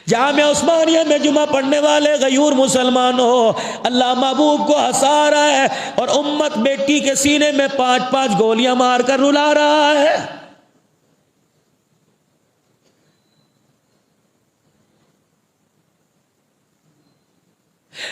جامعہ عثمانیہ میں جمعہ پڑھنے والے غیور مسلمانوں، اللہ محبوب کو ہنسا رہا ہے اور امت بیٹی کے سینے میں 5 گولیاں مار کر رلا رہا ہے۔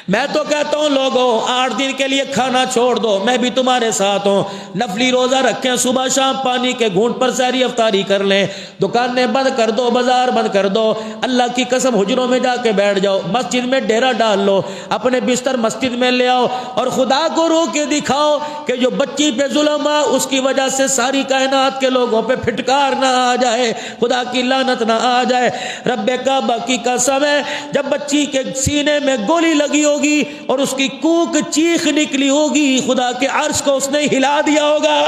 میں تو کہتا ہوں لوگوں 8 دن کے لیے کھانا چھوڑ دو، میں بھی تمہارے ساتھ ہوں، نفلی روزہ رکھیں، صبح شام پانی کے گھونٹ پر سحری افطاری کر لیں، دکانیں بند کر دو، بازار بند کر دو، اللہ کی قسم حجروں میں جا کے بیٹھ جاؤ، مسجد میں ڈیرا ڈال لو، اپنے بستر مسجد میں لے آؤ اور خدا کو رو کے دکھاؤ کہ جو بچی پہ ظلم ہے اس کی وجہ سے ساری کائنات کے لوگوں پہ پھٹکار نہ آ جائے، خدا کی لعنت نہ آ جائے۔ رب کعبہ کی قسم ہے جب بچی کے سینے میں گولی لگی ہوگی اور اس کی کوک چیخ نکلی ہوگی، خدا کے عرش کو اس نے ہلا دیا ہوگا۔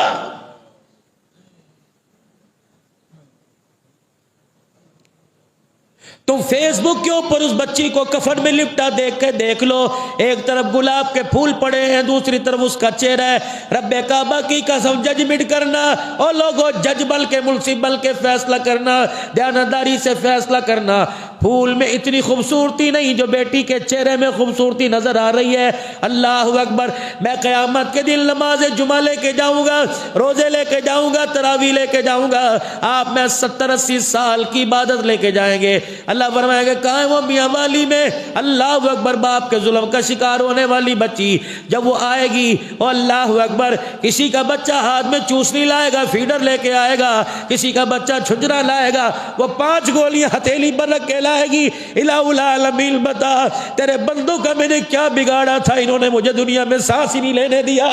تم فیس بک کے اوپر اس بچی کو کفن میں لپٹا دیکھ کے دیکھ لو، ایک طرف گلاب کے پھول پڑے ہیں، دوسری طرف اس کا چہرہ ہے۔ رب کعبہ کی قسم ججمنٹ کرنا اور لوگوں جج بل کے ملزم بل کے فیصلہ کرنا، دیانتداری سے فیصلہ کرنا۔ پھول میں اتنی خوبصورتی نہیں جو بیٹی کے چہرے میں خوبصورتی نظر آ رہی ہے۔ اللہ اکبر، میں قیامت کے دن نماز جمعہ لے کے جاؤں گا، روزے لے کے جاؤں گا، تراویح لے کے جاؤں گا، آپ میں 70-80 سال کی عبادت لے کے جائیں گے۔ اللہ فرمائے گا کہاں ہے وہ میاں والی میں؟ اللہ اکبر، باپ کے ظلم کا شکار ہونے والی بچی جب وہ آئے گی، اور اللہ اکبر، کسی کا بچہ ہاتھ میں چوسنی لائے گا، فیڈر لے کے آئے گا، کسی کا بچہ چھجرا لائے گا، وہ 5 گولیاں ہتھیلی پر رکھ کے لائے گی، الہ العالمین بتا تیرے بندوں کا میں نے کیا بگاڑا تھا، انہوں نے مجھے دنیا میں سانس ہی نہیں لینے دیا۔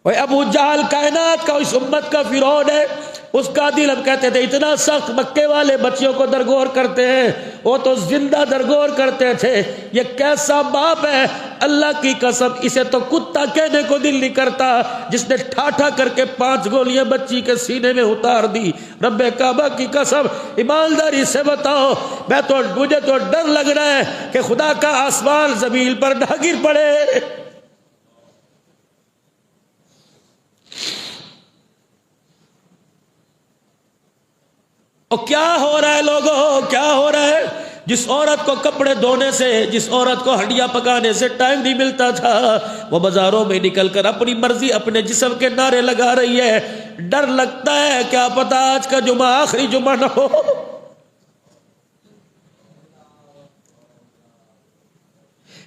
ابو جہل کائنات کا اس امت کا فرعون ہے، اس کا دل ہم کہتے تھے اتنا سخت، مکے والے بچیوں کو درگور کرتے ہیں، وہ تو زندہ درگور کرتے تھے۔ یہ کیسا باپ ہے، اللہ کی قسم اسے تو کتا کہنے کو دل نہیں کرتا جس نے ٹھاٹھا کر کے 5 گولیاں بچی کے سینے میں اتار دی۔ رب کعبہ کی قسم ایمانداری سے بتاؤ، مجھے تو ڈر لگ رہا ہے کہ خدا کا آسمان زمین پر نہ گر پڑے۔ اور کیا ہو رہا ہے لوگوں، کیا ہو رہا ہے؟ جس عورت کو کپڑے دھونے سے، جس عورت کو ہڈیاں پکانے سے ٹائم نہیں ملتا تھا، وہ بازاروں میں نکل کر اپنی مرضی اپنے جسم کے نعرے لگا رہی ہے۔ ڈر لگتا ہے کیا پتا آج کا جمعہ آخری جمعہ نہ ہو۔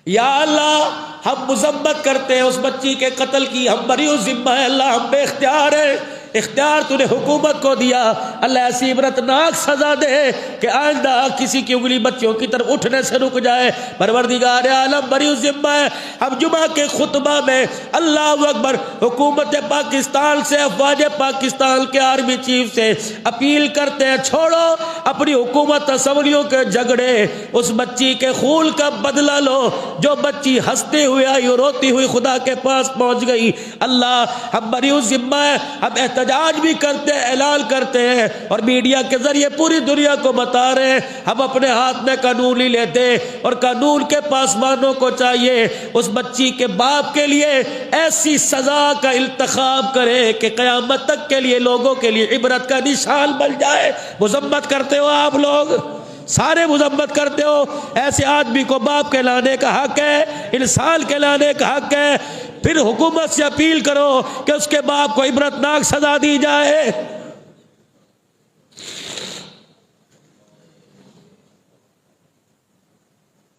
یا اللہ، ہم مذمت کرتے ہیں اس بچی کے قتل کی، ہم بری ذمہ ہے اللہ، ہم بے اختیار ہیں، اختیار تو نے حکومت کو دیا، اللہ ایسی عبرتناک سزا دے کہ آئندہ کسی کی انگلی بچیوں کی طرف اٹھنے سے رک جائے۔ پروردگار عالم بری ذمہ ہے۔ ہم جمعہ کے خطبہ میں اللہ اکبر حکومت پاکستان سے، افواج پاکستان کے آرمی چیف سے اپیل کرتے ہیں چھوڑو اپنی حکومت اسمبلیوں کے جھگڑے، اس بچی کے خون کا بدلہ لو جو بچی ہنستے ہوئے آئی اور روتی ہوئی خدا کے پاس پہنچ گئی۔ اللہ ہم بری ذمہ ہے، ہم احتجاج بھی کرتے ہیں، اعلان کرتے ہیں اور میڈیا کے ذریعے پوری دنیا کو بتا رہے ہیں ہم اپنے ہاتھ میں قانون نہیں لیتے، اور قانون کے پاسبانوں کو چاہیے اس بچی کے باپ کے لیے ایسی سزا کا انتخاب کرے کہ قیامت تک کے لیے لوگوں کے لیے عبرت کا نشان بن جائے۔ مذمت کرتے ہو آپ لوگ، سارے مذمت کرتے ہو، ایسے آدمی کو باپ کہلانے کا حق ہے، انسان کہلانے کا حق ہے، پھر حکومت سے اپیل کرو کہ اس کے باپ کو عبرتناک سزا دی جائے۔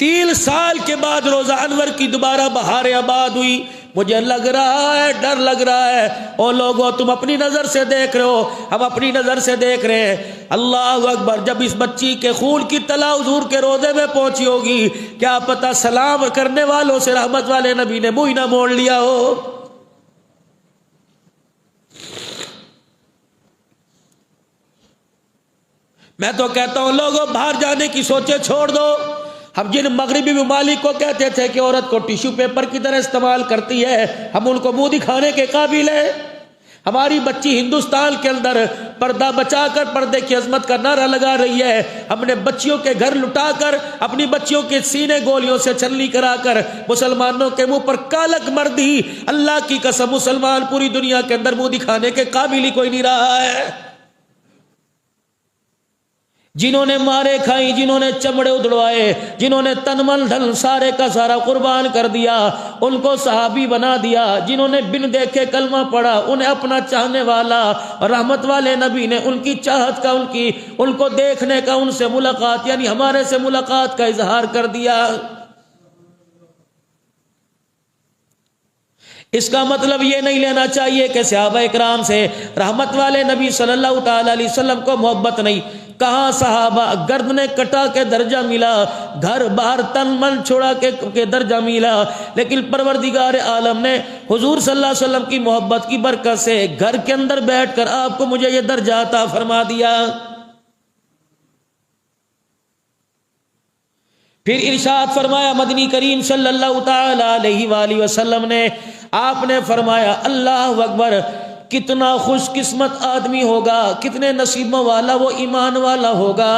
3 سال کے بعد روزہ انور کی دوبارہ بہار آباد ہوئی۔ مجھے لگ رہا ہے، ڈر لگ رہا ہے، اور لوگوں تم اپنی نظر سے دیکھ رہے ہو، ہم اپنی نظر سے دیکھ رہے ہیں۔ اللہ اکبر، جب اس بچی کے خون کی تلا حضور کے روضے میں پہنچی ہوگی، کیا پتہ سلام کرنے والوں سے رحمت والے نبی نے منہ ہی نہ موڑ لیا ہو۔ میں تو کہتا ہوں لوگوں باہر جانے کی سوچے چھوڑ دو۔ ہم جن مغربی ممالک کو کہتے تھے کہ عورت کو ٹیشو پیپر کی طرح استعمال کرتی ہے، ہم ان کو منہ دکھانے کے قابل ہیں۔ ہماری بچی ہندوستان کے اندر پردہ بچا کر پردے کی عظمت کا نعرہ لگا رہی ہے، ہم نے بچیوں کے گھر لٹا کر اپنی بچیوں کے سینے گولیوں سے چھلنی کرا کر مسلمانوں کے منہ پر کالک مر دی۔ اللہ کی قسم مسلمان پوری دنیا کے اندر منہ دکھانے کے قابل ہی کوئی نہیں رہا ہے۔ جنہوں نے مارے کھائی، جنہوں نے چمڑے اڑوائے، جنہوں نے تن من دھن سارے کا سارا قربان کر دیا، ان کو صحابی بنا دیا۔ جنہوں نے بن دیکھے کلمہ پڑھا، انہیں اپنا چاہنے والا اور رحمت والے نبی نے ان کی چاہت کا، ان کو دیکھنے کا، ان سے ملاقات یعنی ہمارے سے ملاقات کا اظہار کر دیا۔ اس کا مطلب یہ نہیں لینا چاہیے کہ صحابہ اکرام سے رحمت والے نبی صلی اللہ تعالی علیہ وسلم کو محبت نہیں۔ کہاں صحابہ گردنیں کٹا کے درجہ ملا، گھر باہر تن من چھوڑا کے درجہ ملا، لیکن پروردگار عالم نے حضور صلی اللہ علیہ وسلم کی محبت کی برکت سے گھر کے اندر بیٹھ کر آپ کو مجھے یہ درجہ عطا فرما دیا۔ پھر ارشاد فرمایا مدنی کریم صلی اللہ تعالی علیہ وآلہ وسلم نے، آپ نے فرمایا اللہ اکبر، کتنا خوش قسمت آدمی ہوگا، کتنے نصیبوں والا وہ ایمان والا ہوگا۔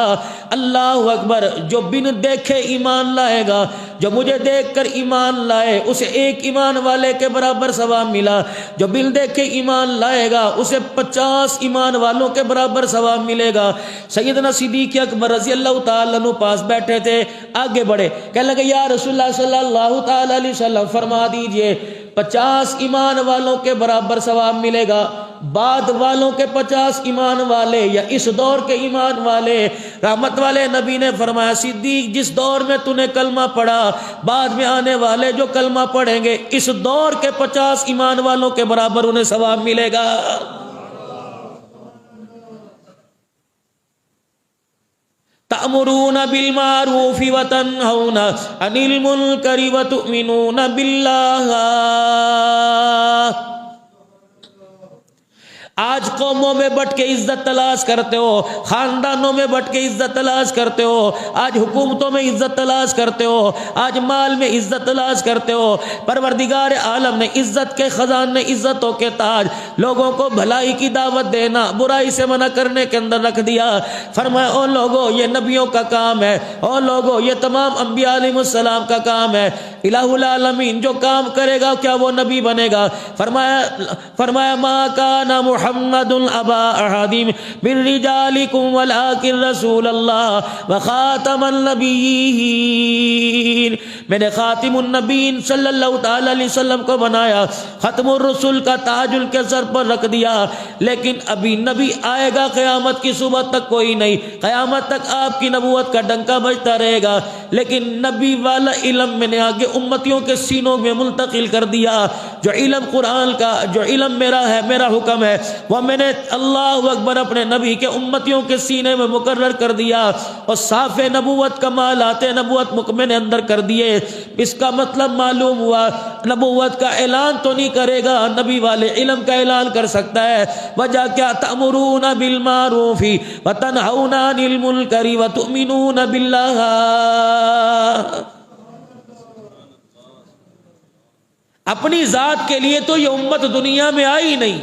اللہ اکبر، جو بن دیکھے ایمان لائے گا، جو مجھے دیکھ کر ایمان لائے اسے ایک ایمان والے کے برابر ثواب ملا، جو بن دیکھے ایمان لائے گا اسے 50 ایمان والوں کے برابر ثواب ملے گا۔ سیدنا صدیق اکبر رضی اللہ تعالیٰ عنہ پاس بیٹھے تھے، آگے بڑھے، کہنے لگے یا رسول اللہ صلی اللہ تعالی علیہ وسلم فرما دیجئے 50 ایمان والوں کے برابر ثواب ملے گا، بعد والوں کے 50 ایمان والے یا اس دور کے ایمان والے؟ رحمت والے نبی نے فرمایا صدیق، جس دور میں تو نے کلمہ پڑھا، بعد میں آنے والے جو کلمہ پڑھیں گے اس دور کے 50 ایمان والوں کے برابر انہیں ثواب ملے گا۔ تأمرون بالمعروف وتنہون عن المنکر وتؤمنون باللہ۔ آج قوموں میں بٹ کے عزت تلاش کرتے ہو، خاندانوں میں بٹ کے عزت تلاش کرتے ہو، آج حکومتوں میں عزت تلاش کرتے ہو، آج مال میں عزت تلاش کرتے ہو۔ پروردگار عالم نے عزت کے خزانے، عزتوں کے تاج لوگوں کو بھلائی کی دعوت دینا، برائی سے منع کرنے کے اندر رکھ دیا۔ فرمایا او لوگو یہ نبیوں کا کام ہے، او لوگو یہ تمام انبیاء علیہ السلام کا کام ہے۔ الہ العالمین جو کام کرے گا کیا وہ نبی بنے گا؟ فرمایا ما کان محمد ابا احد من رجالکم ولکن رسول اللہ وخاتم النبیین۔ میں نے خاتم النبیین صلی اللہ تعالی علیہ وسلم کو بنایا، ختم الرسول کا تاج ان کے سر پر رکھ دیا، لیکن ابھی نبی آئے گا قیامت کی صبح تک کوئی نہیں۔ قیامت تک آپ کی نبوت کا ڈنکا بجتا رہے گا، لیکن نبی والا علم میں نے آگے امتیوں کے سینوں میں منتقل کر دیا۔ جو علم قرآن کا، جو علم میرا ہے، میرا حکم ہے، وہ میں نے اللہ اکبر اپنے نبی کے امتیوں کے سینے میں مقرر کر دیا، اور صاف نبوت کمالات نبوت میں نے اندر کر دیے۔ اس کا مطلب معلوم ہوا نبوت کا اعلان تو نہیں کرے گا، نبی والے علم کا اعلان کر سکتا ہے۔ وجہ کیا؟ تأمرون بالمعروف وتنہون عن المنکر وتؤمنون باللہ۔ اپنی ذات کے لیے تو یہ امت دنیا میں آئی نہیں۔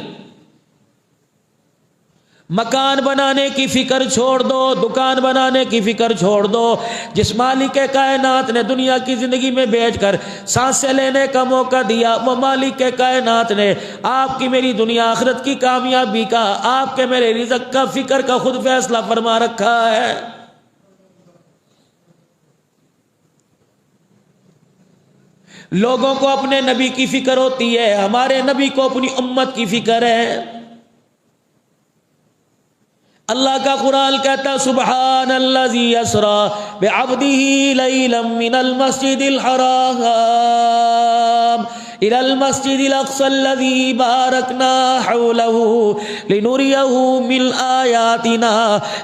مکان بنانے کی فکر چھوڑ دو، دکان بنانے کی فکر چھوڑ دو۔ جس مالک کائنات نے دنیا کی زندگی میں بیچ کر سانسیں لینے کا موقع دیا، وہ مالک کائنات نے آپ کی میری دنیا آخرت کی کامیابی کا، آپ کے میرے رزق کا، فکر کا خود فیصلہ فرما رکھا ہے۔ لوگوں کو اپنے نبی کی فکر ہوتی ہے، ہمارے نبی کو اپنی امت کی فکر ہے۔ اللہ کا قرآن کہتا سبحان الذی اسری بعبدہ لیلا من المسجد الحرام الى المسجد الاقصى الذي باركنا حوله لنريه من آیاتنا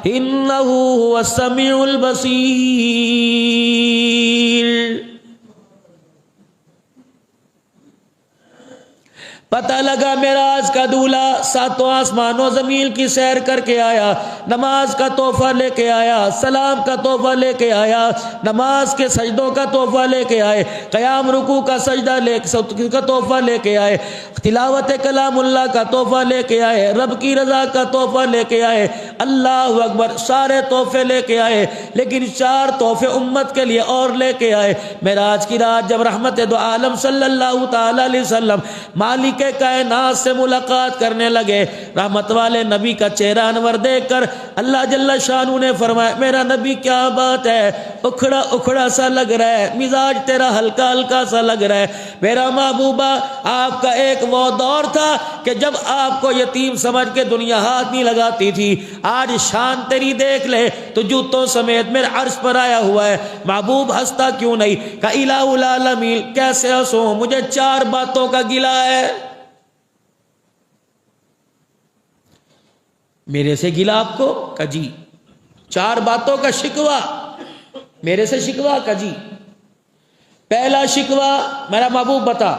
انه هو السمیع البصیر۔ پتہ لگا معراج کا دولہا ساتوں آسمانوں زمین کی سیر کر کے آیا، نماز کا تحفہ لے کے آیا، سلام کا تحفہ لے کے آیا، نماز کے سجدوں کا تحفہ لے کے آئے، قیام رکوع کا سجدہ کا تحفہ لے کے آئے، تلاوت کلام اللہ کا تحفہ لے کے آئے، رب کی رضا کا تحفہ لے کے آئے، اللہ اکبر، سارے تحفے لے کے آئے، لیکن 4 تحفے امت کے لیے اور لے کے آئے۔ معراج کی رات جب رحمت دو عالم صلی اللہ تعالی علیہ وسلم مالک کائنات سے ملاقات کرنے لگے، رحمت والے نبی کا چہرہ انور دیکھ کر اللہ جل شانہ نے فرمایا، میرا نبی کیا بات ہے، اکھڑا اکھڑا سا لگ رہا ہے، مزاج تیرا ہلکا ہلکا سا لگ رہا ہے۔ میرا محبوبہ، آپ کا ایک وہ دور تھا کہ جب آپ کو یتیم سمجھ کے دنیا ہاتھ نہیں لگاتی تھی، آج شان تیری دیکھ لے تو جوتوں سمیت میرے عرش پر آیا ہوا ہے۔ محبوب ہنستا کیوں نہیں؟ کہ الہ العالمین، کیسے ہنسوں، مجھے 4 باتوں کا گلہ ہے۔ میرے سے گلہ آپ کو؟ کہ جی۔ 4 باتوں کا شکوہ، میرے سے شکوہ؟ کہ جی۔ پہلا شکوہ، میرا محبوب بتا،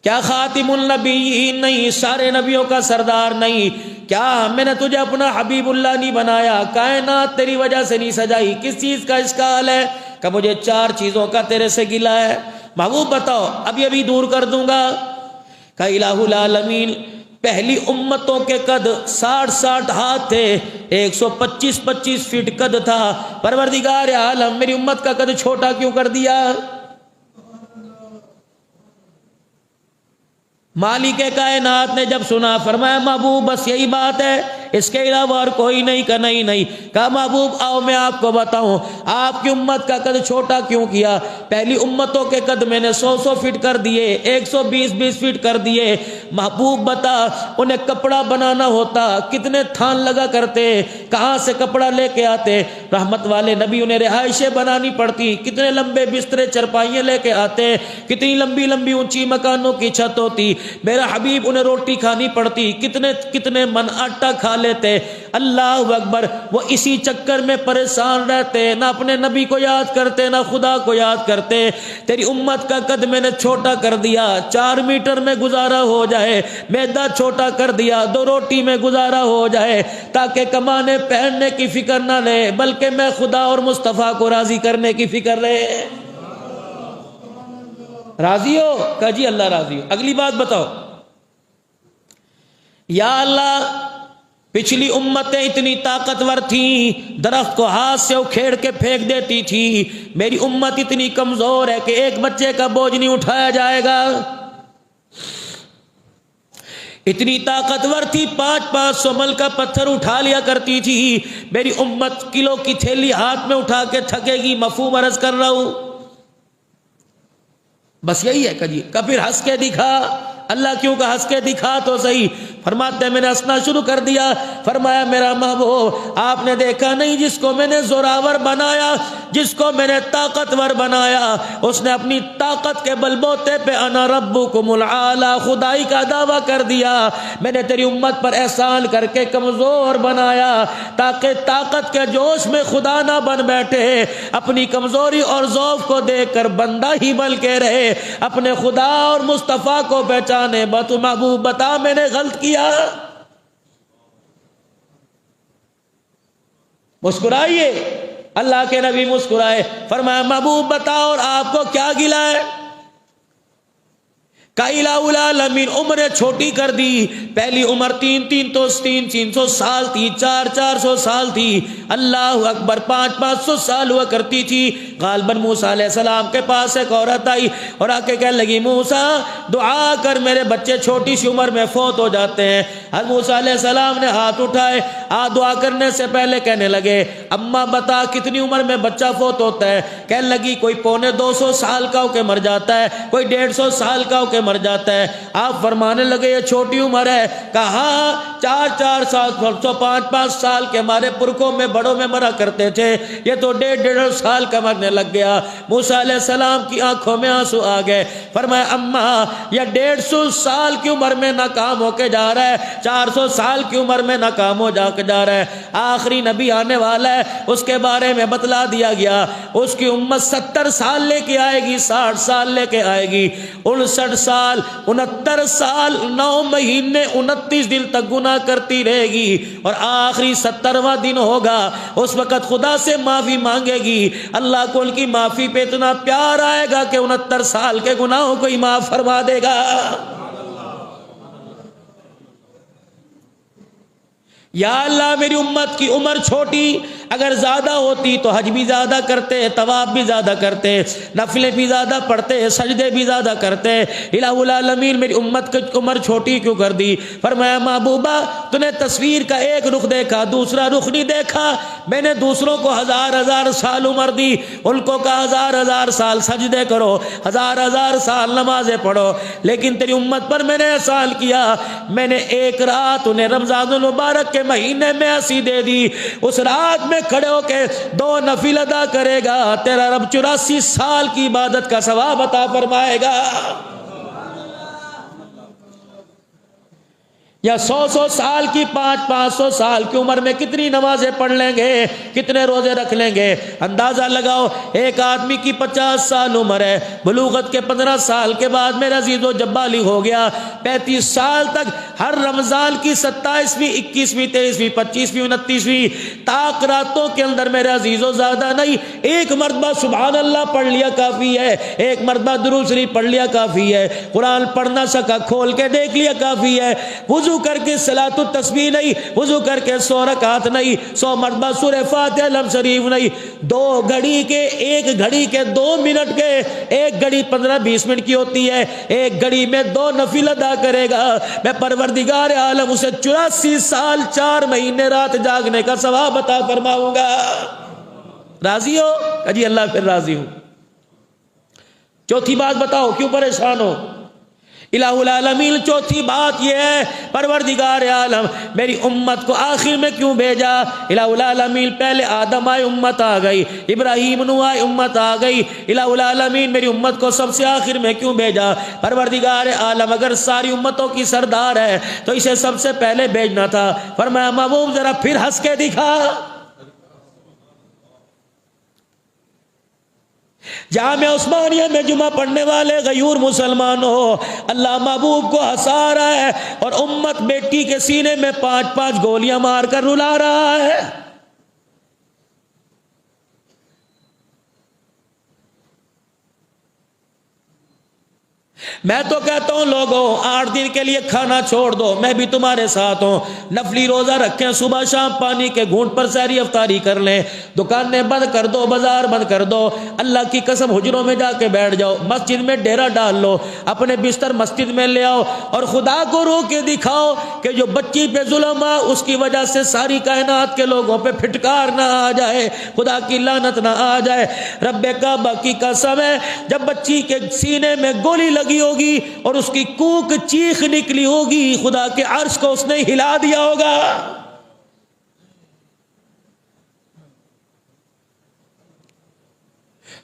کیا خاتم النبیین نہیں، سارے نبیوں کا سردار نہیں؟ کیا میں نے تجھے اپنا حبیب اللہ نہیں بنایا؟ کائنات تیری وجہ سے نہیں سجائی؟ کس چیز کا اشکال ہے؟ کہ مجھے 4 چیزوں کا تیرے سے گلہ ہے۔ محبوب بتاؤ، ابھی ابھی دور کر دوں گا۔ کہ الہ العالمین، پہلی امتوں کے قد 60 ہاتھ تھے، 125 فٹ قد تھا، پروردگار عالم میری امت کا قد چھوٹا کیوں کر دیا؟ مالک کائنات نے جب سنا، فرمایا محبوب بس یہی بات ہے، اس کے علاوہ اور کوئی نہیں؟ کہ نہیں۔ کہا محبوب آؤ میں آپ کو بتاؤں، آپ کی امت کا قد چھوٹا کیوں کیا؟ پہلی امتوں کے قد میں نے 100 فٹ کر دیے، 120 فٹ کر دیے۔ محبوب بتا، انہیں کپڑا بنانا ہوتا کتنے تھان لگا کرتے، کہاں سے کپڑا لے کے آتے؟ رحمت والے نبی، انہیں رہائشیں بنانی پڑتی، کتنے لمبے بسترے چرپائیاں لے کے آتے، کتنی لمبی لمبی اونچی مکانوں کی چھت ہوتی، میرا حبیب انہیں روٹی کھانی پڑتی، کتنے من آٹا کھا لیتے۔ اللہ اکبر، وہ اسی چکر میں پریشان رہتے، نہ اپنے نبی کو یاد کرتے نہ خدا کو یاد کرتے۔ تیری امت کا قد میں نے چھوٹا کر دیا، 4 میٹر میں گزارا ہو جائے، میدا چھوٹا کر دیا، 2 روٹی میں گزارا ہو جائے، تاکہ کمانے پہننے کی فکر نہ لے، بلکہ میں خدا اور مصطفیٰ کو راضی کرنے کی فکر رہے۔ راضی ہو؟ کہ جی اللہ راضی ہو۔ اگلی بات بتاؤ، یا اللہ پچھلی امتیں اتنی طاقتور تھیں، درخت کو ہاتھ سے اکھیڑ کے پھینک دیتی تھی، میری امت اتنی کمزور ہے کہ ایک بچے کا بوجھ نہیں اٹھایا جائے گا۔ اتنی طاقتور تھی، 500 مل کا پتھر اٹھا لیا کرتی تھی، میری امت کلو کی تھیلی ہاتھ میں اٹھا کے تھکے گی۔ مفہوم عرض کر رہا ہوں، بس یہی ہے۔ کہ پھر ہنس کے دکھا۔ اللہ کیوں کہ ہنس کے دکھا تو صحیح۔ فرماتے ہیں میں نے ہنسنا شروع کر دیا، فرمایا میرا محبوب آپ نے دیکھا نہیں، جس کو میں نے زوراور بنایا، جس کو میں نے طاقتور بنایا، اس نے اپنی طاقت کے بلبوتے پہ انا ربکم العالی خدائی کا دعویٰ کر دیا۔ میں نے تیری امت پر احسان کر کے کمزور بنایا، تاکہ طاقت کے جوش میں خدا نہ بن بیٹھے، اپنی کمزوری اور ضعف کو دیکھ کر بندہ ہی بن کے رہے، اپنے خدا اور مصطفیٰ کو پہچانے۔ تو محبوب بتا میں نے غلط کیا؟ مسکرائیے، اللہ کے نبی مسکرائے، فرمایا محبوب بتاؤ اور آپ کو کیا گلہ ہے؟ الہ العالمین، عمریں چھوٹی کر دی۔ پہلی عمر 300 سال تھی، 400 سال تھی، اللہ اکبر، 500 سال ہوا کرتی تھی۔ غالباً موسیٰ علیہ السلام کے پاس ایک عورت آئی اور آ کے کہنے لگی، موسیٰ دعا کر، میرے بچے چھوٹی سی عمر میں فوت ہو جاتے ہیں۔ حضرت موسیٰ علیہ السلام نے ہاتھ اٹھائے، دعا کرنے سے پہلے کہنے لگے، اماں بتا کتنی عمر میں بچہ فوت ہوتا ہے؟ کہنے لگی کوئی 250 سال کا ہو کے مر جاتا ہے، کوئی 150 سال کا ہو کے مر جاتا ہے۔ آپ فرمانے لگے یہ چھوٹی عمر ہے؟ کہا 4 سال 5 سال کے ہمارے پرکوں میں بڑوں میں مرا کرتے تھے، یہ تو 1.5 سال کا مرنے لگ گیا۔ موسیٰ علیہ السلام کی آنکھوں میں آنسو آ گئے، فرمایا اماں یہ 150 سال کی عمر میں ناکام ہو کے جا رہا ہے، 400 سال کی عمر میں ناکام ہو جا رہا ہے۔ آخری نبی آنے والا ہے، اس کے بارے میں بتلا دیا گیا، اس کی امت 70 سال لے کے آئے گی، 60 سال لے کے آئے گی، 59 سال سال 69 سال 9 مہینے 29 دن تک گناہ کرتی رہے گی، اور آخری 70واں دن ہوگا، اس وقت خدا سے معافی مانگے گی، اللہ کو ان کی معافی پہ اتنا پیار آئے گا کہ 69 سال کے گناہوں کو ہی معاف فرما دے گا۔ یا اللہ میری امت کی عمر چھوٹی، اگر زیادہ ہوتی تو حج بھی زیادہ کرتے، طواف بھی زیادہ کرتے، نفلیں بھی زیادہ پڑھتے، سجدے بھی زیادہ کرتے۔ الہ العالمین میری امت کی عمر چھوٹی کیوں کر دی؟ فرمایا محبوبہ تو نے تصویر کا ایک رخ دیکھا، دوسرا رخ نہیں دیکھا۔ میں نے دوسروں کو 1000 سال عمر دی، ان کو کہا 1000 سال سجدے کرو، 1000 سال نمازیں پڑھو، لیکن تیری امت پر میں نے احسان کیا، میں نے ایک رات انہیں رمضان المبارک کے مہینے میں ایسی دے دی، اس رات میں کھڑے ہو کے 2 نفل ادا کرے گا، تیرا رب 84 سال کی عبادت کا ثواب عطا فرمائے گا۔ یا 100 سال کی 500 سال کی عمر میں کتنی نمازیں پڑھ لیں گے، کتنے روزے رکھ لیں گے؟ اندازہ لگاؤ، ایک آدمی کی 50 سال عمر ہے، بلوغت کے 15 سال کے بعد میرا عزیز و جب بالغ ہو گیا، 35 سال تک ہر رمضان کی 27ویں 21ویں 23ویں 25ویں 29ویں طاق راتوں کے اندر میرے عزیز و زیادہ نہیں، ایک مرتبہ سبحان اللہ پڑھ لیا کافی ہے، ایک مرتبہ درود شریف پڑھ لیا کافی ہے، قرآن پڑھنا سکا کھول کے دیکھ لیا کافی ہے، وضو کر کے صلاۃ التسبیح نہیں، وضو کر کے 100 رکعت نہیں، 100 مرتبہ سورہ فاتحہ لم شریف نہیں، 2 گھڑی کے، ایک گھڑی کے 2 منٹ کے، ایک گھڑی 15-20 منٹ کی ہوتی ہے، ایک گھڑی میں 2 نفل ادا کرے گا، میں پروردگار عالم اسے 84 سال 4 مہینے رات جاگنے کا ثواب عطا فرماؤں گا۔ راضی ہو؟ جی اللہ پھر راضی ہوں۔ چوتھی بات بتاؤ کیوں پریشان ہو؟ الہ العالمین چوتھی بات یہ ہے، پروردگار عالم میری امت کو آخر میں کیوں بھیجا؟ الہ العالمین پہلے آدم آئے امت آ گئی، ابراہیم نوح آئے امت آ گئی، الہ العالمین میری امت کو سب سے آخر میں کیوں بھیجا؟ پروردگار عالم اگر ساری امتوں کی سردار ہے تو اسے سب سے پہلے بھیجنا تھا۔ فرمایا محبوب ذرا پھر ہنس کے دکھا۔ جامع عثمانیہ میں جمعہ پڑھنے والے غیور مسلمان ہو، اللہ محبوب کو ہنسا رہا ہے اور امت بیٹی کے سینے میں 5 گولیاں مار کر رلا رہا ہے۔ میں تو کہتا ہوں لوگوں 8 دن کے لیے کھانا چھوڑ دو، میں بھی تمہارے ساتھ ہوں، نفلی روزہ رکھیں، صبح شام پانی کے گھونٹ پر سحری افطاری کر لیں، دکانیں بند کر دو، بازار بند کر دو، اللہ کی قسم حجروں میں جا کے بیٹھ جاؤ، مسجد میں ڈیرا ڈال لو، اپنے بستر مسجد میں لے آؤ اور خدا کو رو کے دکھاؤ کہ جو بچی پہ ظلم ہے اس کی وجہ سے ساری کائنات کے لوگوں پہ پھٹکار نہ آ جائے، خدا کی لعنت نہ آ جائے۔ رب کعبہ کی قسم ہے جب بچی کے سینے میں گولی لگی ہوگی اور اس کی کوک چیخ نکلی ہوگی، خدا کے عرش کو اس نے ہلا دیا ہوگا۔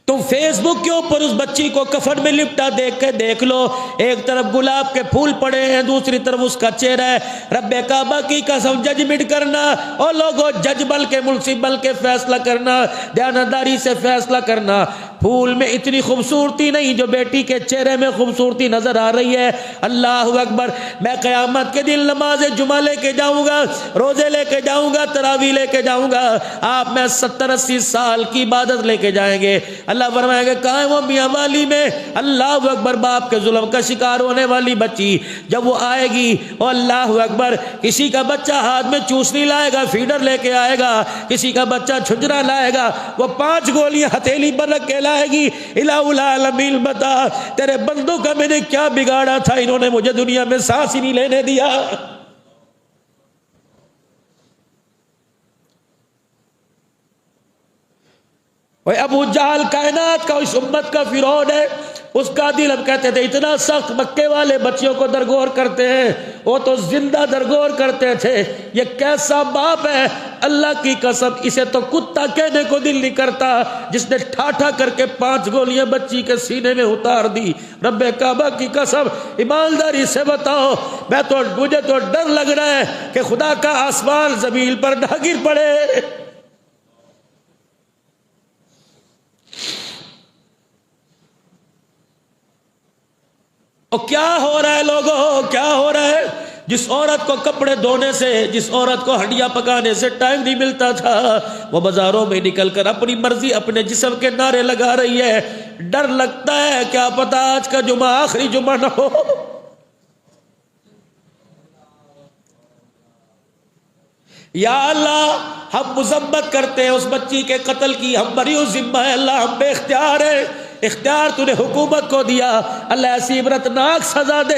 تم فیس بک کے اوپر اس بچی کو کفن میں لپٹا دیکھ کے دیکھ لو، ایک طرف گلاب کے پھول پڑے ہیں، دوسری طرف اس کا چہرہ ہے۔ رب کعبہ کی قسم ججمنٹ کرنا، اور لوگوں جج بل کے ملزم بل کے فیصلہ کرنا، دیانتداری سے فیصلہ کرنا۔ پھول میں اتنی خوبصورتی نہیں جو بیٹی کے چہرے میں خوبصورتی نظر آ رہی ہے۔ اللہ اکبر، میں قیامت کے دن نماز جمعہ لے کے جاؤں گا، روزے لے کے جاؤں گا، تراویح لے کے جاؤں گا، آپ میں 70-80 سال کی عبادت لے کے جائیں گے۔ اللہ فرمائے گا کہاں ہے وہ میاں والی میں؟ اللہ اکبر، باپ کے ظلم کا شکار ہونے والی بچی جب وہ آئے گی، اور اللہ اکبر، کسی کا بچہ ہاتھ میں چوسنی لائے گا، فیڈر لے کے آئے گا، کسی کا بچہ چھجرا لائے گا، وہ 5 گولیاں ہتھیلی پر رکھ کے لائے گی۔ الہ العالمین بتا تیرے بندوں کا میں نے کیا بگاڑا تھا، انہوں نے مجھے دنیا میں سانس ہی نہیں لینے دیا۔ ابو جہل کائنات کا اس امت کا فرعون ہے، اس کا دل ہم کہتے تھے اتنا سخت، مکے والے بچیوں کو درگور کرتے ہیں، وہ تو زندہ درگور کرتے تھے۔ یہ کیسا باپ ہے، اللہ کی قسم اسے تو کتا کہنے کو دل نہیں کرتا جس نے ٹھاٹھا کر کے 5 گولیاں بچی کے سینے میں اتار دی۔ رب کعبہ کی قسم ایمانداری سے بتاؤ، مجھے تو ڈر لگ رہا ہے کہ خدا کا آسمان زمین پر نہ گر پڑے۔ اور کیا ہو رہا ہے لوگوں، کیا ہو رہا ہے؟ جس عورت کو کپڑے دھونے سے، جس عورت کو ہڈیاں پکانے سے ٹائم نہیں ملتا تھا، وہ بازاروں میں نکل کر اپنی مرضی اپنے جسم کے نعرے لگا رہی ہے۔ ڈر لگتا ہے کیا پتہ آج کا جمعہ آخری جمعہ نہ ہو۔ یا اللہ ہم مذمت کرتے ہیں اس بچی کے قتل کی، ہم بری ذمہ ہے اللہ، ہم بے اختیار ہیں، اختیار تو نے حکومت کو دیا، اللہ ایسی عبرتناک سزا دے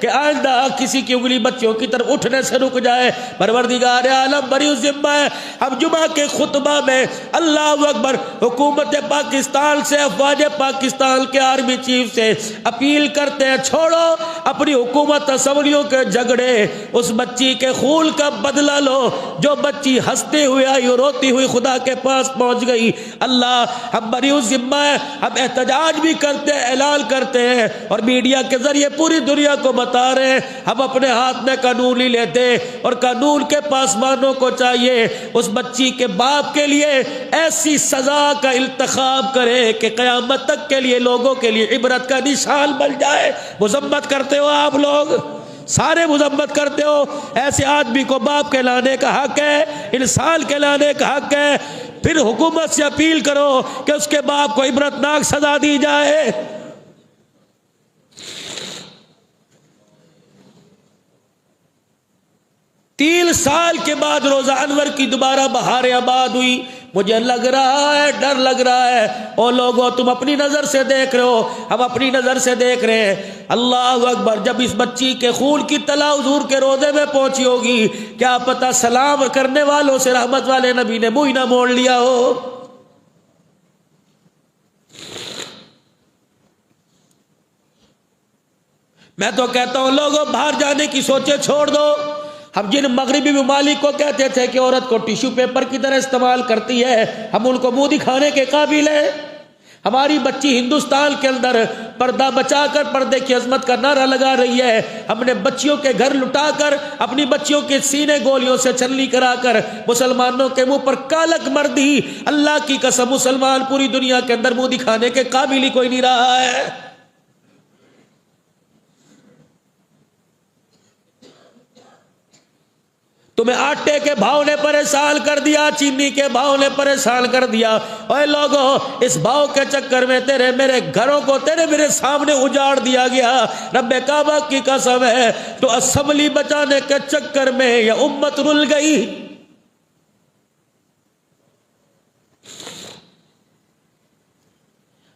کہ آئندہ کسی کی انگلی بچوں کی طرف اٹھنے سے رک جائے۔ پروردگار عالم بری ذمہ ہے۔ ہم جمعہ کے خطبہ میں اللہ اکبر حکومت پاکستان سے، افواج پاکستان کے آرمی چیف سے اپیل کرتے ہیں، چھوڑو اپنی حکومت اسمبلیوں کے جھگڑے، اس بچی کے خون کا بدلہ لو جو بچی ہنستے ہوئے آئی اور روتی ہوئی خدا کے پاس پہنچ گئی۔ اللہ ہم بری ذمہ ہے، ہم احتجاج بھی کرتے ہیں، اعلان کرتے ہیں اور میڈیا کے ذریعے پوری دنیا کو بتا رہے ہیں، ہم اپنے ہاتھ میں قانون نہیں لیتے، اور قانون کے پاسبانوں کو چاہیے اس بچی کے باپ کے لیے ایسی سزا کا انتخاب کرے کہ قیامت تک کے لیے لوگوں کے لیے عبرت کا نشان بن جائے۔ مذمت کرتے ہو آپ لوگ، سارے مذمت کرتے ہو، ایسے آدمی کو باپ کہلانے کا حق ہے، انسان کہلانے کا حق ہے، پھر حکومت سے اپیل کرو کہ اس کے باپ کو عبرتناک سزا دی جائے۔ تین سال کے بعد روزہ انور کی دوبارہ بہار آباد ہوئی۔ مجھے لگ رہا ہے، ڈر لگ رہا ہے، او لوگوں تم اپنی نظر سے دیکھ رہے ہو، ہم اپنی نظر سے دیکھ رہے ہیں۔ اللہ اکبر، جب اس بچی کے خون کی تلا حضور کے روضے میں پہنچی ہوگی، کیا پتہ سلام کرنے والوں سے رحمت والے نبی نے منہ ہی نہ موڑ لیا ہو۔ میں تو کہتا ہوں لوگوں باہر جانے کی سوچے چھوڑ دو۔ ہم جن مغربی ممالک کو کہتے تھے کہ عورت کو ٹیشو پیپر کی طرح استعمال کرتی ہے، ہم ان کو منہ دکھانے کے قابل ہیں۔ ہماری بچی ہندوستان کے اندر پردہ بچا کر پردے کی عظمت کا نعرہ لگا رہی ہے، ہم نے بچیوں کے گھر لٹا کر اپنی بچیوں کے سینے گولیوں سے چھلنی کرا کر مسلمانوں کے منہ پر کالک مر دی۔ اللہ کی قسم مسلمان پوری دنیا کے اندر منہ دکھانے کے قابل ہی کوئی نہیں رہا ہے۔ تمہیں آٹے کے بھاؤ نے پریشان کر دیا، چینی کے بھاؤ نے پریشان کر دیا۔ اوے لوگوں، اس بھاؤ کے چکر میں تیرے میرے گھروں کو تیرے میرے سامنے اجاڑ دیا گیا۔ رب کعبہ کی قسم ہے تو اسمبلی بچانے کے چکر میں یہ امت رل گئی۔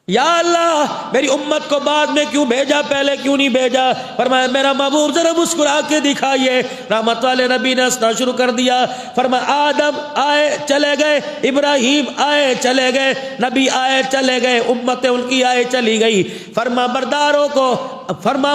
یا اللہ میری امت کو بعد میں کیوں بھیجا، پہلے کیوں نہیں بھیجا؟ فرمایا میرا محبوب ذرا مسکرا کے دکھائیے۔ رحمت والے نبی نے ہنسنا شروع کر دیا۔ فرمایا آدم آئے چلے گئے، ابراہیم آئے چلے گئے، نبی آئے چلے گئے، امتیں ان کی آئے چلی گئی۔ فرما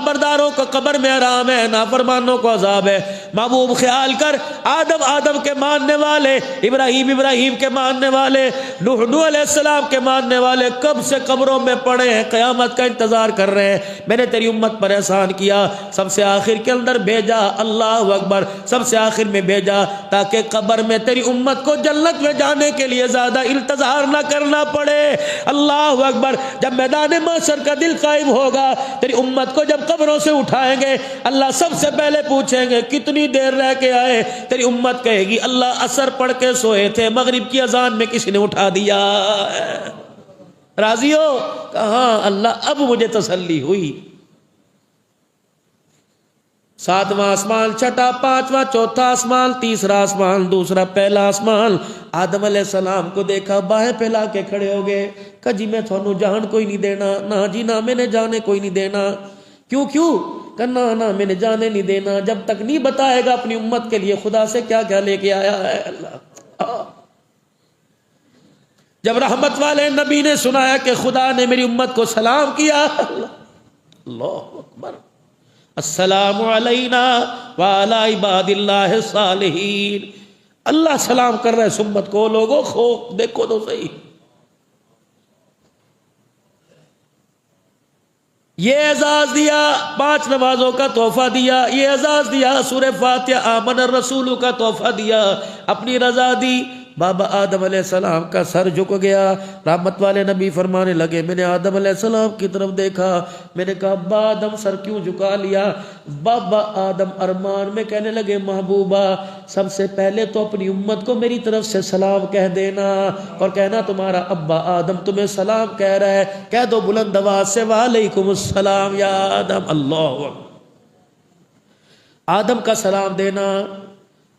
برداروں کو قبر میں آرام ہے، نافرمانوں کو عذاب ہے۔ محبوب خیال کر، آدم کے ماننے والے، ابراہیم کے ماننے والے، نوح علیہ السلام کے ماننے والے کب سے قبروں میں پڑے ہیں، قیامت کا انتظار کر رہے ہیں۔ میں نے تیری امت پر احسان کیا، سب سے آخر کے اندر بھیجا، اللہ اکبر، سب سے آخر میں بھیجا تاکہ قبر میں تیری امت کو جنت میں جانے کے لیے زیادہ انتظار نہ کرنا پڑے۔ اللہ اکبر، جب میدان محشر کا دل قائم ہوگا، تیری امت کو جب قبروں سے اٹھائیں گے، اللہ سب سے پہلے پوچھیں گے کتنی دیر رہ کے آئے؟ تیری امت کہے گی اللہ عصر پڑھ کے سوئے تھے، مغرب کی اذان میں کسی نے اٹھا دیا۔ راضی ہو؟ کہاں اللہ، اب مجھے تسلی ہوئی۔ ساتواں آسمان، چھٹا، پانچواں، چوتھا آسمان، تیسرا آسمان، دوسرا، پہلا آسمان۔ آدم علیہ السلام کو دیکھا، باہیں پھیلا کے کھڑے ہو گئے، کہا جی میں تھانوں جان کوئی نہیں دینا، نہ جی نہ میں نے جانے کوئی نہیں دینا۔ کیوں؟ کہ نہ میں نے جانے نہیں دینا جب تک نہیں بتائے گا اپنی امت کے لیے خدا سے کیا کیا لے کے آیا ہے۔ اللہ، جب رحمت والے نبی نے سنایا کہ خدا نے میری امت کو سلام کیا، اللہ اکبر، السلام علینا وعلی عباد اللہ الصالحین، اللہ سلام کر رہے ہے امت کو۔ لوگوں خو دیکھو تو صحیح، یہ اعزاز دیا، 5 نمازوں کا تحفہ دیا، یہ اعزاز دیا، سورہ فاتحہ آمن الرسول کا تحفہ دیا، اپنی رضا دی، بابا آدم علیہ السلام کا سر جھک گیا۔ رحمت والے نبی فرمانے لگے میں نے آدم علیہ السلام کی طرف دیکھا، میں نے کہا ابا آدم سر کیوں جھکا لیا؟ بابا آدم ارمان میں کہنے لگے محبوبہ سب سے پہلے تو اپنی امت کو میری طرف سے سلام کہہ دینا اور کہنا تمہارا ابا آدم تمہیں سلام کہہ رہا ہے، کہہ دو بلند آواز سے وعلیکم السلام یا آدم۔ اللہ اکبر، آدم کا سلام دینا۔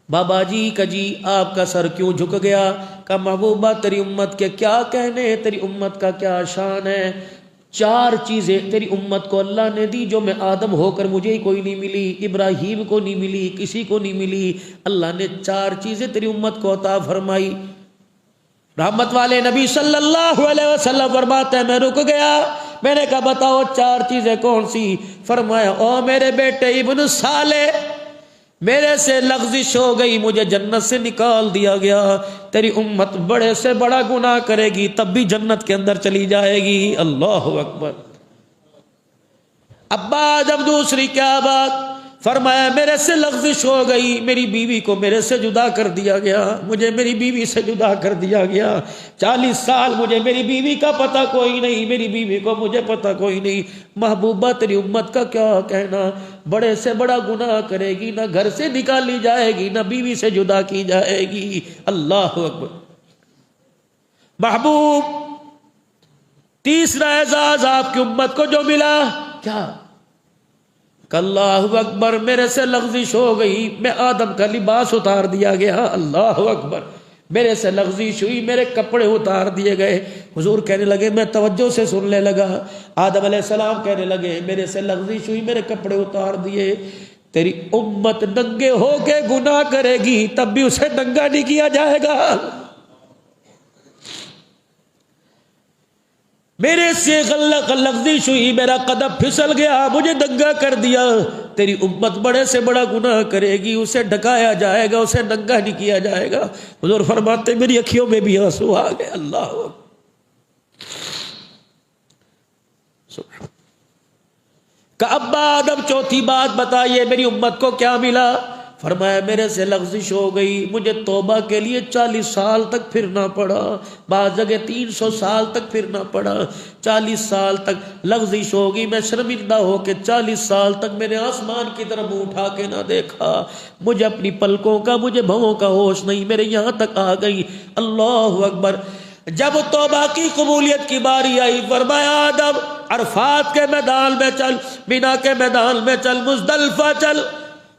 بابا جی کا جی آپ کا سر کیوں جھک گیا؟ کہ محبوبہ تیری امت کے کیا کہنے، تیری امت کا کیا شان ہے۔ 4 چیزیں تیری امت کو اللہ نے دی جو میں آدم ہو کر مجھے ہی کوئی نہیں ملی، ابراہیم کو نہیں ملی، کسی کو نہیں ملی۔ اللہ نے 4 چیزیں تیری امت کو عطا فرمائی۔ رحمت والے نبی صلی اللہ علیہ وسلم فرماتے ہیں میں رک گیا، میں نے کہا بتاؤ 4 چیزیں کون سی؟ فرمایا او میرے بیٹے ابن صالح، میرے سے لغزش ہو گئی، مجھے جنت سے نکال دیا گیا، تیری امت بڑے سے بڑا گناہ کرے گی تب بھی جنت کے اندر چلی جائے گی۔ اللہ اکبر۔ ابا آدم دوسری کیا بات؟ فرمایا میرے سے لغزش ہو گئی، میری بیوی کو میرے سے جدا کر دیا گیا، مجھے میری بیوی سے جدا کر دیا گیا، 40 سال مجھے میری بیوی کا پتہ کوئی نہیں، میری بیوی کو مجھے پتہ کوئی نہیں۔ محبوبہ تیری امت کا کیا کہنا، بڑے سے بڑا گناہ کرے گی، نہ گھر سے نکالی جائے گی نہ بیوی سے جدا کی جائے گی۔ اللہ اکبر۔ محبوب تیسرا اعزاز آپ کی امت کو جو ملا کیا؟ اللہ اکبر، میرے سے لغزش ہو گئی، میں آدم کا لباس اتار دیا گیا۔ اللہ اکبر، میرے سے لغزش ہوئی، میرے کپڑے اتار دیے گئے۔ حضور کہنے لگے میں توجہ سے سننے لگا، آدم علیہ السلام کہنے لگے میرے سے لغزش ہوئی، میرے کپڑے اتار دیے۔ تیری امت ننگے ہو کے گناہ کرے گی تب بھی اسے ننگا نہیں کیا جائے گا۔ میرے سے لغزش ہوئی، میرا قدم پھسل گیا، مجھے ننگا کر دیا۔ تیری امت بڑے سے بڑا گناہ کرے گی، اسے ڈھکایا جائے گا، اسے ننگا نہیں کیا جائے گا۔ حضور فرماتے میری اکھیوں میں بھی آنسو آ گئے۔ اللہ کہ ابا آدم چوتھی بات بتائیے میری امت کو کیا ملا؟ فرمایا میرے سے لغزش ہو گئی، مجھے توبہ کے لیے 40 سال تک پھرنا پڑا، بعض جگہ 300 سال تک پھرنا پڑا۔ 40 سال تک لغزش ہوگی، میں شرمندہ ہو کے 40 سال تک میں نے آسمان کی طرف منہ اٹھا کے نہ دیکھا، مجھے اپنی پلکوں کا مجھے بھووں کا ہوش نہیں، میرے یہاں تک آ گئی۔ اللہ اکبر۔ جب توبہ کی قبولیت کی باری آئی فرمایا آدم عرفات کے میدان میں چل، مینا کے میدان میں چل، مزدلفہ چل۔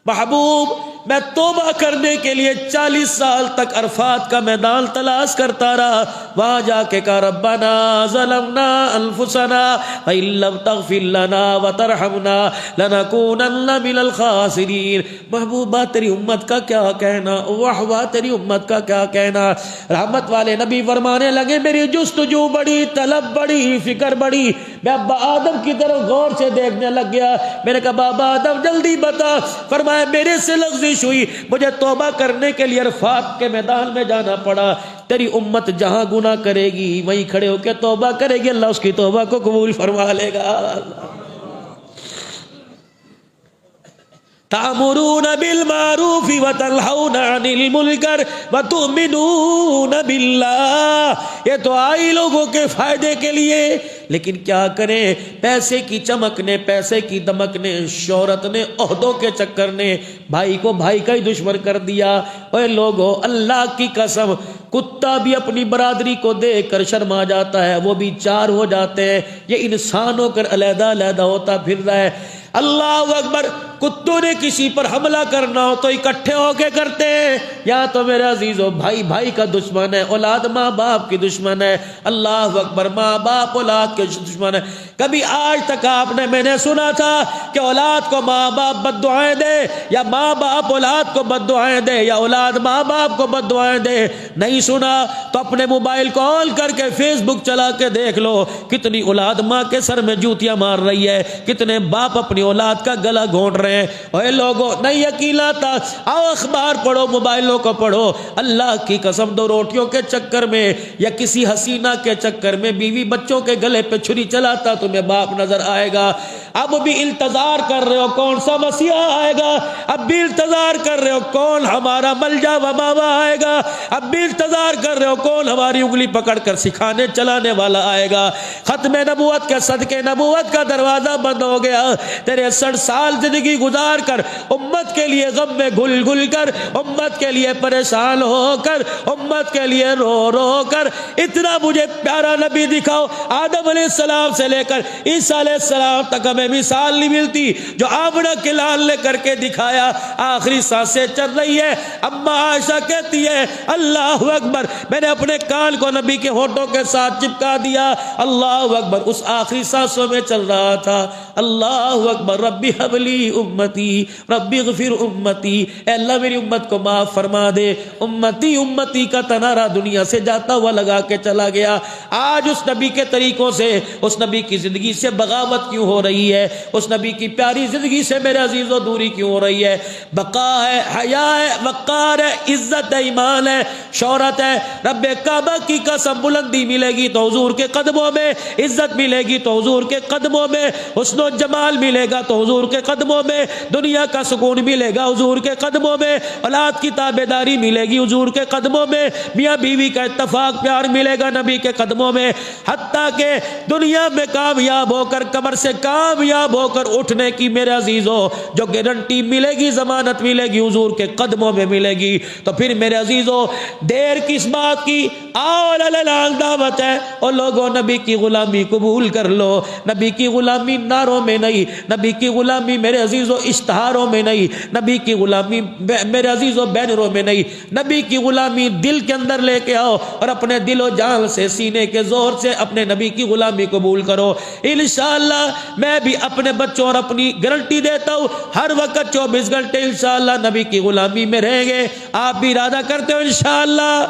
محبوب میں توبہ کرنے کے لیے 40 سال تک عرفات کا میدان تلاش کرتا رہا، وہاں جا کے کہا ربنا ظلمنا انفسنا وان لم تغفر لنا وترحمنا لنکونن من الخاسرین۔ محبوبہ تیری امت کا کیا کہنا، واہ واہ تیری امت کا کیا کہنا۔ رحمت والے نبی فرمانے لگے میری جستجو بڑی، طلب بڑی، فکر بڑی، میں ابا آدم کی طرف غور سے دیکھنے لگ گیا۔ میں نے کہا بابا آدم جلدی بتا۔ فرمایا میرے سے لغزش ہوئی، مجھے توبہ کرنے کے لیے عرفات کے میدان میں جانا پڑا۔ تیری امت جہاں گناہ کرے گی وہیں کھڑے ہو کے توبہ کرے گی، اللہ اس کی توبہ کو قبول فرما لے گا۔ تأمرون بالمعروف وتنہون عن المنکر وتؤمنون باللہ۔ یہ تو آئی لوگوں کے فائدے کے لیے، لیکن کیا کریں، پیسے کی چمک نے، پیسے کی دمک نے، شہرت نے، عہدوں کے چکر نے بھائی کو بھائی کا ہی دشمن کر دیا۔ اے لوگو اللہ کی قسم، کتا بھی اپنی برادری کو دیکھ کر شرما جاتا ہے، وہ بھی 4 ہو جاتے ہیں، یہ انسان ہو کر علیحدہ علیحدہ ہوتا پھر رہا ہے۔ اللہ اکبر۔ کتوں نے کسی پر حملہ کرنا ہو تو اکٹھے ہو کے کرتے ہیں، یا تو میرے عزیزو بھائی بھائی کا دشمن ہے، اولاد ماں باپ کی دشمن ہے۔ اللہ اکبر۔ ماں باپ اولاد کے دشمن ہے۔ کبھی آج تک آپ نے میں نے سنا تھا کہ اولاد کو ماں باپ بد دعائیں دے، یا ماں باپ اولاد کو بد دعائیں دے، یا اولاد ماں باپ کو بد دعائیں دے؟ نہیں سنا تو اپنے موبائل کو آن کر کے فیس بک چلا کے دیکھ لو، کتنی اولاد ماں کے سر میں جوتیاں مار رہی ہے، کتنے باپ اپنی اولاد کا گلا گھونٹ رہے ہیں۔ اے لوگوں نہیں یقین آتا، آؤ اخبار پڑھو، موبائلوں کو پڑھو۔ اللہ کی قسم 2 روٹیوں کے چکر میں یا کسی حسینہ کے چکر میں بیوی بچوں کے گلے پہ چھری چلاتا تمہیں باپ نظر آئے گا۔ اب بھی انتظار کر رہے ہو کون سا مسیح آئے گا، اب بھی انتظار کر رہے ہو کون ہمارا ملجا و ماوا آئے گا، اب بھی انتظار کر رہے ہو کون ہماری انگلی پکڑ کر سکھانے چلانے والا آئے گا۔ ختم نبوت کے صدقے نبوت کا دروازہ بند ہو گیا، تیرے 60 سال زندگی گزار کر امت کے لیے غم میں گھل گھل کر، امت کے لیے پریشان ہو کر، امت کے لیے رو رو کر، اتنا مجھے پیارا نبی دکھاؤ۔ آدم علیہ السلام سے لے کر عیسیٰ علیہ السلام تک ہمیں مثال نہیں ملتی جو آمنہ کے لال نے کر کے دکھایا۔ آخری سانسیں چل رہی ہے، اما عائشہ کہتی ہے اللہ اکبر، میں نے اپنے کان کو نبی کے ہونٹوں کے ساتھ چپکا دیا، اللہ اکبر، اس آخری سانسوں میں چل رہا تھا اللہ اکبر، ربی حبلی امتی ربی غفر امتی، اے اللہ میری امت کو معاف فرما دے۔ امتی امتی کا تنارہ دنیا سے جاتا ہوا لگا کے چلا گیا۔ آج اس نبی کے طریقوں سے، اس نبی کی زندگی سے بغاوت کیوں ہو رہی ہے؟ اس نبی کی پیاری زندگی سے میرے عزیزوں دوری کیوں ہو رہی ہے؟ بقا ہے، حیا ہے، وقار ہے، عزت ہے، ایمان ہے، شہرت ہے، رب کعبہ کی قسم بلندی ملے گی تو حضور کے قدموں میں، عزت ملے گی تو حضور کے قدموں میں، حسن و جمال ملے گا تو حضور کے قدموں میں، دنیا کا سکون ملے گا حضور کے قدموں میں، اولاد کی تابعداری ملے گی حضور کے قدموں میں، میاں بیوی کا اتفاق پیار ملے گا نبی کے قدموں میں، حتیٰ کہ دنیا میں کامیاب ہو کر، کمر سے کامیاب ہو کر اٹھنے کی میرے عزیزوں جو گارنٹی ملے گی، ضمانت ملے گی، حضور کے قدموں میں ملے گی۔ تو پھر میرے عزیزوں دیر کس بات کی؟ آؤ لال دعوت ہے، اور لوگوں نبی کی غلامی قبول کر لو۔ نبی کی غلامی ناروں میں نہیں، نبی کی غلامی میرے عزیزوں اشتہاروں میں نہیں، نبی کی غلامی میرے عزیزوں بینروں میں نہیں، نبی کی غلامی دل کے اندر لے کے آؤ اور اپنے دل و جان سے، سینے کے زور سے اپنے نبی کی غلامی قبول کرو۔ انشاءاللہ میں بھی اپنے بچوں اور اپنی گارنٹی دیتا ہوں، ہر وقت 24 گھنٹے انشاءاللہ نبی کی غلامی میں رہیں گے۔ آپ بھی ارادہ کرتے ہو انشاءاللہ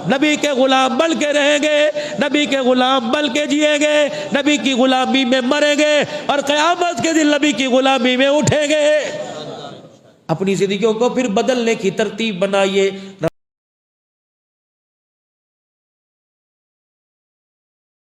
نبی کے غلام بن کے رہیں گے، نبی کے غلام بن کے جئیں گے، نبی کی غلامی میں مریں گے اور قیامت کے دن نبی کی غلامی میں اٹھیں گے۔ اپنی زندگیوں کو پھر بدلنے کی ترتیب بنائیے۔